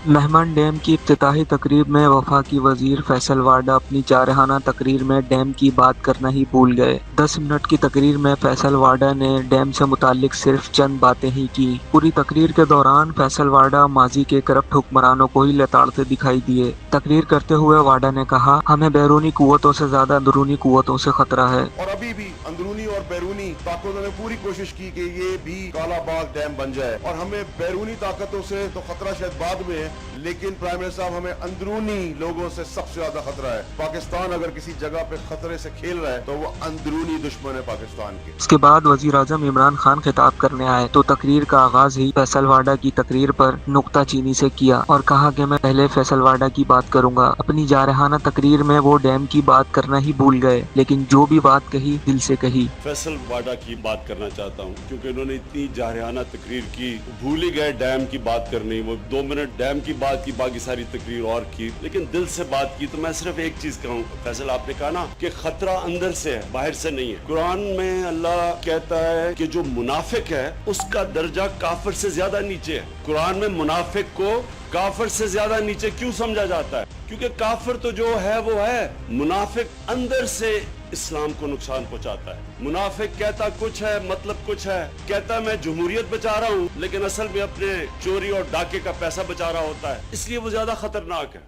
مہمان ڈیم کی افتتاحی تقریب میں وفاقی وزیر فیصل وارڈا اپنی جارحانہ تقریر میں ڈیم کی بات کرنا ہی بھول گئے۔ 10 منٹ کی تقریر میں فیصل وارڈا نے ڈیم سے متعلق صرف چند باتیں ہی کی۔ پوری تقریر کے دوران فیصل وارڈا ماضی کے کرپٹ حکمرانوں کو ہی لتاڑتے دکھائی دیے۔ تقریر کرتے ہوئے وارڈا نے کہا، ہمیں بیرونی قوتوں سے زیادہ اندرونی قوتوں سے خطرہ ہے۔ اور ابھی بھی اندرونی اور بیرونی طاقتوں نے پوری کوشش کی کہ یہ بھی کالا باغ ڈیم بن جائے، اور ہمیں بیرونی طاقتوں سے تو خطرہ شاید بعد میں ہے، لیکن پرائم منسٹر صاحب ہمیں اندرونی لوگوں سے سب سے زیادہ خطرہ ہے۔ پاکستان اگر کسی جگہ پہ خطرے سے کھیل رہا ہے تو وہ اندرونی دشمن ہے پاکستان کے۔ اس کے بعد وزیر اعظم عمران خان خطاب کرنے آئے تو تقریر کا آغاز ہی فیصل وارڈا کی تقریر پر نکتہ چینی سے کیا اور کہا کہ میں پہلے فیصل وارڈا کی بات کروں گا۔ اپنی جارحانہ تقریر میں وہ ڈیم کی بات کرنا ہی بھول گئے، لیکن جو بھی بات کہی دل سے کہی۔ فیصل وارڈا کی بات کرنا چاہتا ہوں کیونکہ انہوں نے اتنی جارحانہ تقریر کی، بھول ہی گئے ڈیم کی بات کرنی۔ وہ 2 منٹ ڈیم کی بات کی، باقی ساری تقریر اور کی، لیکن دل سے بات کی۔ تو میں صرف ایک چیز کہوں، فیصل آپ نے کہا نا کہ خطرہ اندر سے ہے، باہر سے نہیں ہے۔ قرآن میں اللہ کہتا ہے کہ جو منافق ہے اس کا درجہ کافر سے زیادہ نیچے ہے۔ قرآن میں منافق کو کافر سے زیادہ نیچے کیوں سمجھا جاتا ہے؟ کیونکہ کافر تو جو ہے وہ ہے، منافق اندر سے اسلام کو نقصان پہنچاتا ہے۔ منافق کہتا کچھ ہے، مطلب کچھ ہے، کہتا میں جمہوریت بچا رہا ہوں، لیکن اصل میں اپنے چوری اور ڈاکے کا پیسہ بچا رہا ہوتا ہے، اس لیے وہ زیادہ خطرناک ہے۔